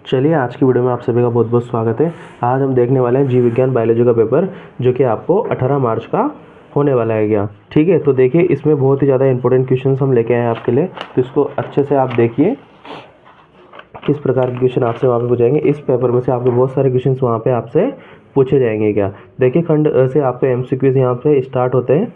चलिए आज की वीडियो में आप सभी का बहुत बहुत स्वागत है। आज हम देखने वाले हैं जीव विज्ञान बायोलॉजी का पेपर, जो कि आपको 18 मार्च का होने वाला है क्या। ठीक है, तो देखिए इसमें बहुत ही ज़्यादा इंपॉर्टेंट क्वेश्चंस हम लेके आए हैं आपके लिए, तो इसको अच्छे से आप देखिए किस प्रकार के क्वेश्चन आपसे वहाँ पे पूछेंगे। इस पेपर में से आपके बहुत सारे क्वेश्चन वहाँ पे आपसे पूछे जाएंगे क्या। देखिए खंड से आपके MCQs यहाँ पे स्टार्ट होते हैं।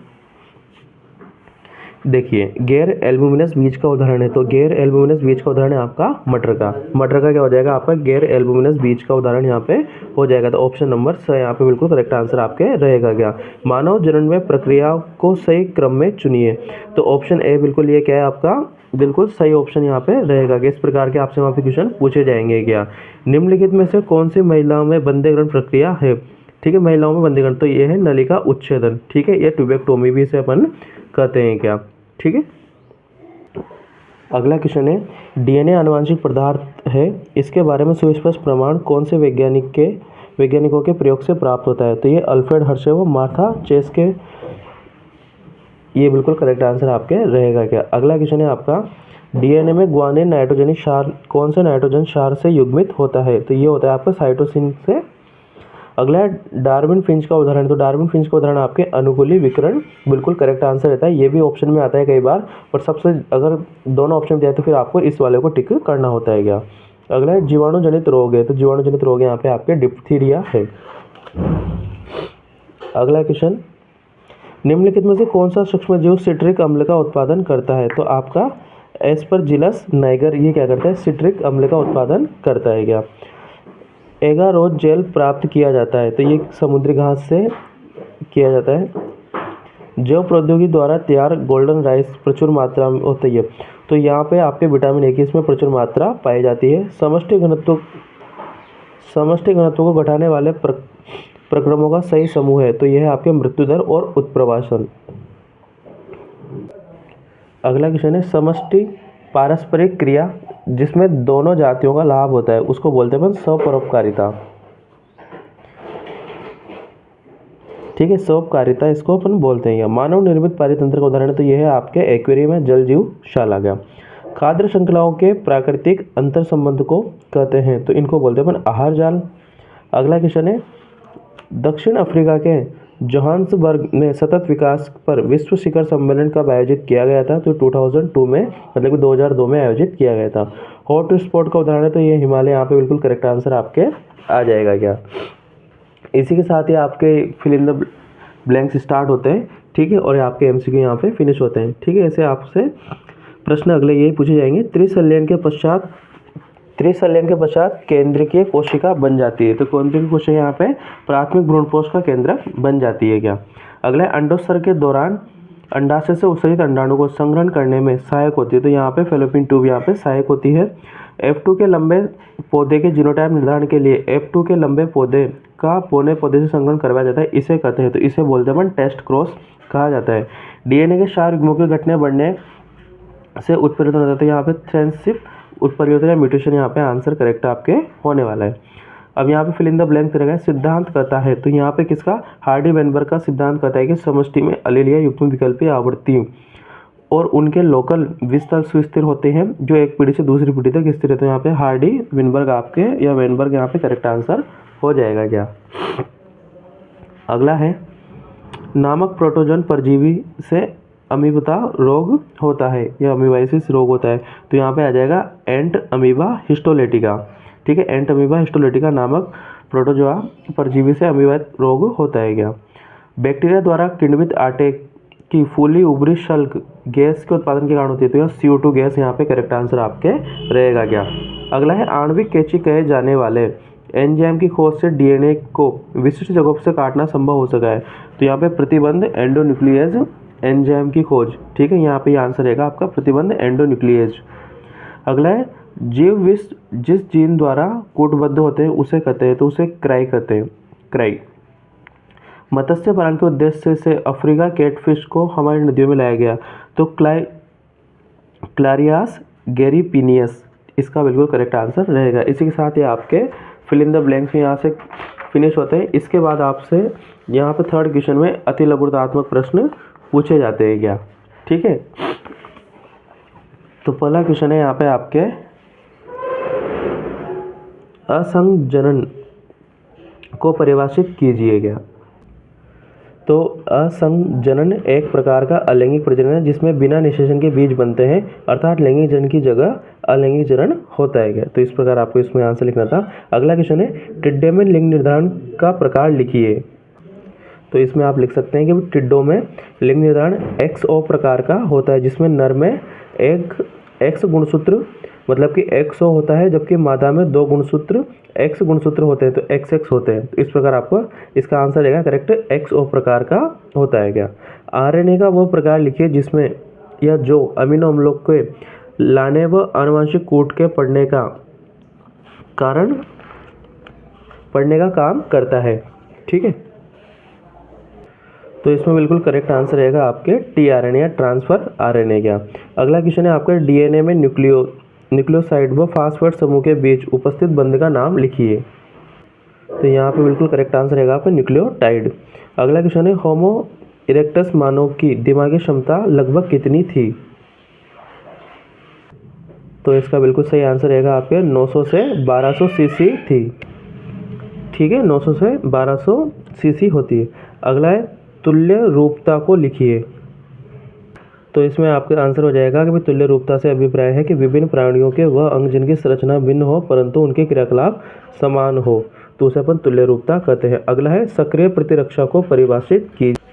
देखिए गैर एल्बुमिनस बीज का उदाहरण है, तो गैर एल्बुमिनस बीज का उदाहरण है आपका मटर का। मटर का क्या हो जाएगा आपका गैर एल्बुमिनस बीज का उदाहरण यहाँ पे हो जाएगा। तो ऑप्शन नंबर स यहाँ पे बिल्कुल करेक्ट आंसर आपके रहेगा क्या। मानव जनन में प्रक्रिया को सही क्रम में चुनिए, तो ऑप्शन ए बिल्कुल ये क्या है आपका बिल्कुल सही ऑप्शन यहाँ पे रहेगा। कि इस प्रकार के आपसे वहाँ पे क्वेश्चन पूछे जाएंगे क्या। निम्नलिखित में से कौन सी महिलाओं में बंधेग्रहण प्रक्रिया है। ठीक है, महिलाओं में बंधेग्रहण, तो ये है नलिका उच्छेदन। ठीक है, ये ट्यूबेक्टोमी भी इसे अपन कहते हैं क्या। ठीक है, अगला क्वेश्चन है DNA आनुवंशिक पदार्थ है, इसके बारे में सुस्पष्ट प्रमाण कौन से वैज्ञानिकों के प्रयोग से प्राप्त होता है। तो ये अल्फ्रेड हर्शे व मार्था चेस के, ये बिल्कुल करेक्ट आंसर आपके रहेगा क्या। अगला क्वेश्चन है आपका DNA में ग्वानिन नाइट्रोजनी क्षार कौन से नाइट्रोजन क्षार से युग्मित होता है। तो ये होता है आपका साइटोसिन से। अगला है डार्विन फिंच का उदाहरण, तो डार्विन फिंच का उदाहरण आपके अनुकूली विकिरण बिल्कुल करेक्ट आंसर रहता है। ये भी ऑप्शन में आता है कई बार, और सबसे अगर दोनों ऑप्शन दिया है तो फिर आपको इस वाले को टिक करना होता है क्या। अगला है जीवाणु जनित रोग है, तो जीवाणु जनित रोग यहाँ पे आपके डिप्थीरिया है। अगला क्वेश्चन, निम्नलिखित में से कौन सा सूक्ष्मजीव सिट्रिक अम्ल का उत्पादन करता है। तो आपका एस्परजिलस नाइगर ये क्या करता है, सिट्रिक अम्ल का उत्पादन करता है क्या। एगारोज जेल प्राप्त किया जाता है, तो ये समुद्री घास से किया जाता है। जैव प्रौद्योगिकी द्वारा तैयार गोल्डन राइस प्रचुर मात्रा में होती है, तो यहाँ पे आपके विटामिन ए की इसमें प्रचुर मात्रा पाई जाती है। समष्टि घनत्व को घटाने वाले प्रक्रमों का सही समूह है, तो यह है आपके मृत्युदर और उत्प्रवासन। अगला क्वेश्चन है समष्टि पारस्परिक क्रिया जिसमें दोनों जातियों का लाभ होता है, उसको बोलते हैं स्वपरोपकारिता। ठीक है, स्वपकारिता इसको अपन बोलते हैं। मानव निर्मित पारितंत्र का उदाहरण तो यह है आपके एक्वेरियम में जल जीवशाला गया। खाद्य श्रृंखलाओं के प्राकृतिक अंतर संबंध को कहते हैं, तो इनको बोलते हैं अपन आहार जाल। अगला क्वेश्चन है दक्षिण अफ्रीका के जोहान्सबर्ग में सतत विकास पर विश्व शिखर सम्मेलन कब आयोजित किया गया था। तो 2002 में, मतलब कि 2002 में आयोजित किया गया था। हॉट स्पॉट का उदाहरण है तो ये हिमालय, यहाँ पे बिल्कुल करेक्ट आंसर आपके आ जाएगा क्या। इसी के साथ ही आपके fill in the blanks start होते हैं। ठीक है, और आपके MCQ यहाँ पे फिनिश होते हैं। ठीक है, ऐसे आपसे प्रश्न अगले यही पूछे जाएंगे। त्रिशल्यन के पश्चात केंद्रीय कोशिका बन जाती है, तो केंद्रीय कोशिका यहाँ पे प्राथमिक भ्रूणपोष का केंद्रक बन जाती है क्या। अगला अंडोत्सर्ग के दौरान अंडाशय से उत्सर्जित अंडाणु को संग्रहण करने में सहायक होती है, तो यहाँ पे फेलोपियन ट्यूब यहाँ पे सहायक होती है। F2 के लंबे पौधे के जीनोटाइप निर्धारण के लिए F2 के लंबे पौधे का पौने पौधे से संग्रहण करवाया जाता है, इसे कहते हैं, तो इसे बोलते हैं टेस्ट क्रॉस कहा जाता है। DNA के क्षार युग्मों के घटने बढ़ने से उत्परिवर्तन होता है, तो यहाँ पे ट्रांसक्रिप्शन उत्परिवर्तन या म्यूटेशन यहाँ पे आंसर करेक्ट आपके होने वाला है। अब यहाँ पे फिल इन द ब्लैंक रहेगा। सिद्धांत कहता है, तो यहाँ पे किसका, हार्डी वेनबर्ग का सिद्धांत कहता है कि समष्टि में अलील या युग्म विकल्पीय आवृत्ति और उनके लोकल विस्तार सुस्थिर होते हैं, जो एक पीढ़ी से दूसरी पीढ़ी तक स्थिर रहते हैं। यहाँ पे हार्डी वेनबर्ग आपके या वेनबर्ग यहाँ पे करेक्ट आंसर हो जाएगा क्या। अगला है नामक प्रोटोजोन परजीवी से अमीबा रोग होता है या अमीबाइसिस रोग होता है, तो यहाँ पे आ जाएगा एंट अमीबा हिस्टोलेटिका। ठीक है, एंट अमीबा हिस्टोलेटिका नामक प्रोटोजोआ परजीवी से अमीबा रोग होता है क्या। बैक्टीरिया द्वारा किण्वित आटे की फूली उभरी शल्क गैस के उत्पादन के कारण होती है, तो यह CO2 गैस यहाँ पे करेक्ट आंसर आपके रहेगा क्या। अगला है आणविक कैंची कहे जाने वाले एंजाइम की खोज से DNA को विशिष्ट जगहों से काटना संभव हो सका है, तो यहाँ पे प्रतिबंध एंडोन्यूक्लियस एंजाइम की खोज। ठीक है, यहाँ पे आंसर रहेगा आपका प्रतिबंध एंडोन्यूक्लियस। अगला है जीव विष जिस जीन द्वारा कूटबद्ध होते हैं उसे कहते हैं, तो उसे क्राई कहते हैं, क्राई। मत्स्य पालन के उद्देश्य से अफ्रीका कैटफिश को हमारी नदियों में लाया गया, तो क्लारियास गैरीपिनियस इसका बिल्कुल करेक्ट आंसर रहेगा। इसी के साथ ही आपके फिल इन द ब्लैंक्स यहाँ से फिनिश होते हैं। इसके बाद आपसे यहाँ पे थर्ड क्वेश्चन में अति लघुतात्मक प्रश्न पूछे जाते हैं क्या। ठीक है, तो पहला क्वेश्चन है यहाँ पे आपके असंजनन को परिभाषित कीजिएगा। तो असंजनन एक प्रकार का अलैंगिक प्रजनन है जिसमें बिना निषेचन के बीज बनते हैं, अर्थात लैंगिक जनन की जगह अलैंगिक जनन होता है क्या। तो इस प्रकार आपको इसमें आंसर लिखना था। अगला क्वेश्चन है, टिड्डे में लिंग निर्धारण का प्रकार लिखिए। तो इसमें आप लिख सकते हैं कि टिड्डों में लिंग निर्धारण XO प्रकार का होता है, जिसमें नर में एक X गुणसूत्र मतलब कि XO होता है, जबकि मादा में 2 गुणसूत्र X गुणसूत्र होते हैं, तो XX होते हैं। तो इस प्रकार आपको इसका आंसर रहेगा करेक्ट, XO प्रकार का होता है क्या। RNA का वो प्रकार लिखिए जिसमें या जो अमीनो अम्लों के लाने व आनुवंशिक कूट के पढ़ने का काम करता है। ठीक है, तो इसमें बिल्कुल करेक्ट आंसर रहेगा आपके tRNA या ट्रांसफर RNA का। अगला क्वेश्चन है आपका, DNA में न्यूक्लियोसाइड व फास्फेट समूह के बीच उपस्थित बंध का नाम लिखिए। तो यहाँ पे बिल्कुल करेक्ट आंसर रहेगा आपका न्यूक्लियोटाइड। अगला क्वेश्चन है, होमो इरेक्टस मानव की दिमागी क्षमता लगभग कितनी थी। तो इसका बिल्कुल सही आंसर रहेगा आपके 900 से 1200 सीसी थी। ठीक है, 900 से 1200 सीसी होती है। अगला है, तुल्य रूपता को लिखिए। तो इसमें आपका आंसर हो जाएगा कि तुल्य रूपता से अभिप्राय है कि विभिन्न प्राणियों के वह अंग जिनकी संरचना भिन्न हो परंतु उनके क्रियाकलाप समान हो, तो उसे अपन तुल्य रूपता कहते हैं। अगला है, सक्रिय प्रतिरक्षा को परिभाषित कीजिए।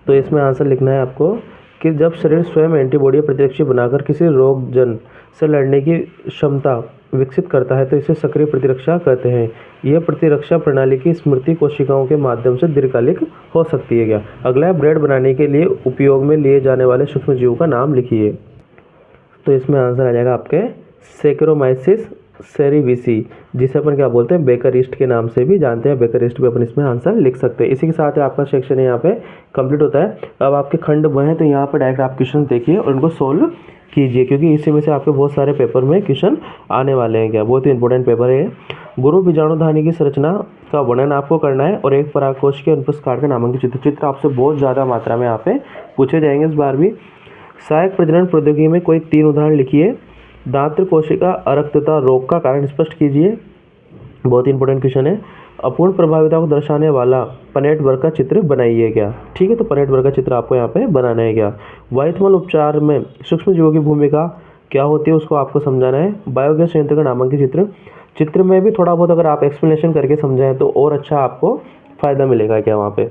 तो इसमें आंसर लिखना है आपको कि जब शरीर स्वयं एंटीबॉडी प्रतिरक्षी बनाकर किसी रोगजन से लड़ने की क्षमता विकसित करता है तो इसे सक्रिय प्रतिरक्षा कहते हैं। यह प्रतिरक्षा प्रणाली की स्मृति कोशिकाओं के माध्यम से दीर्घकालिक हो सकती है क्या। अगला है, ब्रेड बनाने के लिए उपयोग में लिए जाने वाले सूक्ष्मजीवों का नाम लिखिए। तो इसमें आंसर आ जाएगा आपके सेक्रोमाइसिस सेरिविसी, जिसे अपन क्या बोलते हैं, बेकर ईस्ट के नाम से भी जानते हैं। बेकर ईस्ट भी अपन इसमें आंसर लिख सकते हैं। इसी के साथ आपका सेक्शन यहाँ पे कंप्लीट होता है। अब आपके खंड ब हैं, तो यहाँ पे डायरेक्ट आप क्वेश्चन देखिए और उनको सोल्व कीजिए, क्योंकि इसी में से आपके बहुत सारे पेपर में क्वेश्चन आने वाले हैं क्या। बहुत ही इंपॉर्टेंट पेपर है। गुरु बीजाणुधानी की संरचना का वर्णन आपको करना है और एक परागकोश के अनुप्रस्थ काट का नामांकित चित्र आपसे बहुत ज़्यादा मात्रा में यहाँ पे पूछे जाएंगे इस बार भी। सहायक प्रजनन प्रौद्योगिकी में कोई 3 उदाहरण लिखिए। दात्र कोशिका अरक्तता रोग का कारण स्पष्ट कीजिए। बहुत ही इंपॉर्टेंट क्वेश्चन है। अपूर्ण प्रभाविता को दर्शाने वाला पनेट वर्ग का चित्र बनाइए क्या। ठीक है, तो पनेट वर्ग का चित्र आपको यहाँ पे बनाना है क्या। वायुथर्मल उपचार में सूक्ष्म जीवों की भूमिका क्या होती है उसको आपको समझाना है। बायोगैस संयंत्र का नामांकित चित्र में भी थोड़ा बहुत अगर आप एक्सप्लेनेशन करके समझाएं तो और अच्छा आपको फायदा मिलेगा क्या वहाँ पे।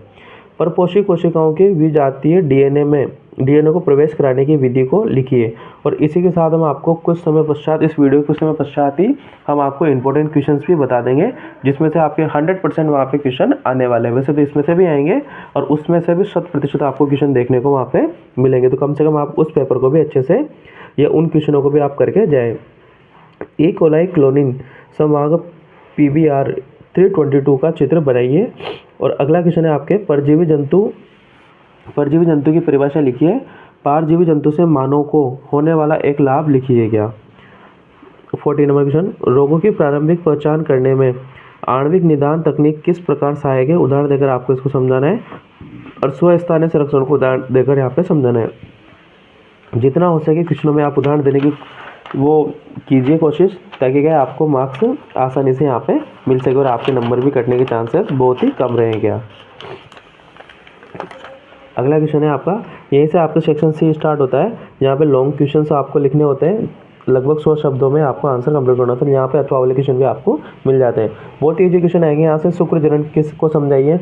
परपोषी कोशिकाओं के विजातीय डीएनए को प्रवेश कराने की विधि को लिखिए। और इसी के साथ हम आपको कुछ समय पश्चात इस वीडियो कुछ समय पश्चात ही हम आपको इंपॉर्टेंट क्वेश्चंस भी बता देंगे, जिसमें से आपके 100% वहाँ पे क्वेश्चन आने वाले हैं। वैसे तो इसमें से भी आएंगे और उसमें से भी 100% आपको क्वेश्चन देखने को वहाँ पे मिलेंगे। तो कम से कम आप उस पेपर को भी अच्छे से या उन क्वेश्चनों को भी आप करके जाएँ। ई कोलाई क्लोनिन संवाहक PBR 322 का चित्र बनाइए। और अगला क्वेश्चन है आपके, परजीवी जंतु की परिभाषा लिखिए। परजीवी जंतु से मानव को होने वाला एक लाभ लिखिए क्या। 14 नंबर क्वेश्चन, रोगों की प्रारंभिक पहचान करने में आणविक निदान तकनीक किस प्रकार सहायक है। उदाहरण देकर आपको इसको समझाना है और स्वस्थानीय संरक्षण को उदाहरण देकर यहाँ पे समझाना है। जितना हो सके क्वेश्चनों में आप उदाहरण देने की वो कीजिए कोशिश, ताकि क्या आपको मार्क्स आसानी से यहाँ पे मिल सके और आपके नंबर भी कटने के चांसेस बहुत ही कम रहेंगे क्या। अगला क्वेश्चन है आपका, यहीं से आपका सेक्शन C स्टार्ट होता है। यहाँ पे लॉन्ग क्वेश्चन आपको लिखने होते हैं, लगभग 100 शब्दों में आपको आंसर कंप्लीट करना होता है। यहाँ पे अथवा वाले क्वेश्चन भी आपको मिल जाते हैं। बहुत ईजी क्वेश्चन आएंगे यहाँ से। शुक्र जनन किसको समझाइए।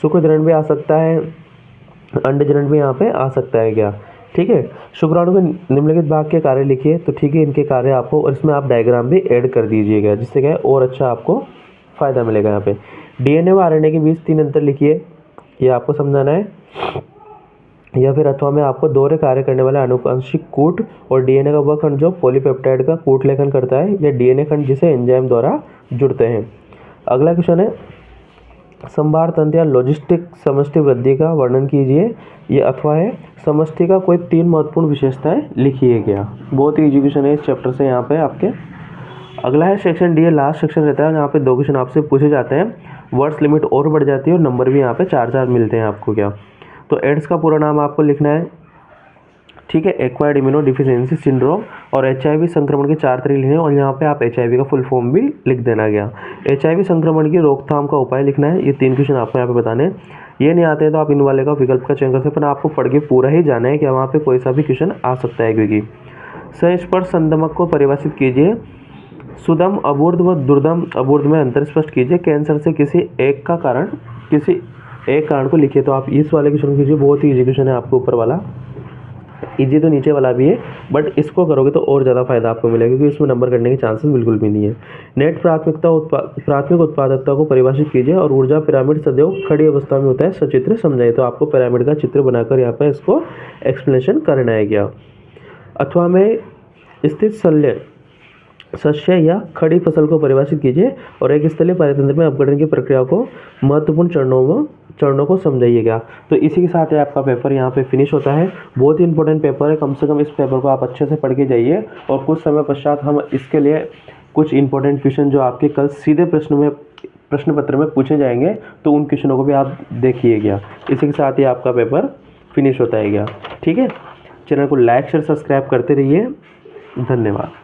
शुक्र जनन भी आ सकता है, अंड जनन भी यहाँ पे आ सकता है क्या। ठीक है, शुक्राणु के निम्नलिखित भाग के कार्य लिखिए। तो ठीक है, इनके कार्य आपको और इसमें आप डायग्राम भी ऐड कर दीजिएगा, जिससे क्या और अच्छा आपको फायदा मिलेगा। यहाँ पे DNA व RNA के बीच 3 अंतर लिखिए, ये आपको समझाना है। या फिर अथवा में आपको दोहरे कार्य करने वाला आनुवंशिक कूट और DNA का वह खंड जो पॉलीपेप्टाइड का कूट लेखन करता है, या DNA खंड जिसे एंजाइम द्वारा जुड़ते हैं। अगला क्वेश्चन है, संभार तंत्र या लॉजिस्टिक समष्टि वृद्धि का वर्णन कीजिए। ये अथवा है, समष्टि का कोई 3 महत्वपूर्ण विशेषताएं लिखिए क्या। बहुत ही इजी क्वेश्चन है इस चैप्टर से यहाँ पे आपके। अगला है सेक्शन D, लास्ट सेक्शन रहता है। यहाँ पे 2 क्वेश्चन आपसे पूछे जाते हैं। वर्ड्स लिमिट और बढ़ जाती है और नंबर भी यहाँ पे 4-4 मिलते हैं आपको क्या। तो एड्स का पूरा नाम आपको लिखना है। ठीक है, एक्वायर्ड इम्यूनो डिफिशियंसी सिंड्रोम। और HIV संक्रमण के 4 तरीके लिखे हैं और यहाँ पे आप HIV का फुल फॉर्म भी लिख देना गया। HIV संक्रमण की रोकथाम का उपाय लिखना है। ये 3 क्वेश्चन आपको यहाँ पे बताने हैं। ये नहीं आते हैं तो आप इन वाले का विकल्प का चयन कर सकते हैं, पर आपको पढ़ के पूरा ही जाना है कि वहाँ पे कोई सा भी क्वेश्चन आ सकता है। क्योंकि संस्पर्श संदमक को परिभाषित कीजिए। सुदम अबूर्ध व दुर्दम अबूर्ध में अंतर स्पष्ट कीजिए। कैंसर से किसी एक कारण को लिखिए। तो आप इस वाले क्वेश्चन कीजिए, बहुत ही इजी क्वेश्चन है आपको ऊपर वाला। इजी तो नीचे वाला भी है, बट इसको करोगे तो और ज़्यादा फायदा आपको मिलेगा, क्योंकि इसमें नंबर करने के चांसेस बिल्कुल भी नहीं है। नेट प्राथमिक उत्पादकता को परिभाषित कीजिए और ऊर्जा पिरामिड सदैव खड़ी अवस्था में होता है, सचित्र समझाइए। तो आपको पिरामिड का चित्र बनाकर यहाँ पे इसको एक्सप्लेनेशन करना है क्या। अथवा में स्थित शस्य या खड़ी फसल को परिभाषित कीजिए और एक स्थलीय पारतंत्र में अपघटन की प्रक्रिया को महत्वपूर्ण चरणों को समझाइएगा। तो इसी के साथ ही आपका पेपर यहाँ पे फिनिश होता है। बहुत ही इंपॉर्टेंट पेपर है, कम से कम इस पेपर को आप अच्छे से पढ़ के जाइए। और कुछ समय पश्चात हम इसके लिए कुछ इंपॉर्टेंट क्वेश्चन जो आपके कल सीधे प्रश्न पत्र में पूछे जाएंगे, तो उन क्वेश्चनों को भी आप देखिएगा। इसी के साथ ही आपका पेपर फिनिश होता है क्या। ठीक है, चैनल को लाइक शेयर सब्सक्राइब करते रहिए। धन्यवाद।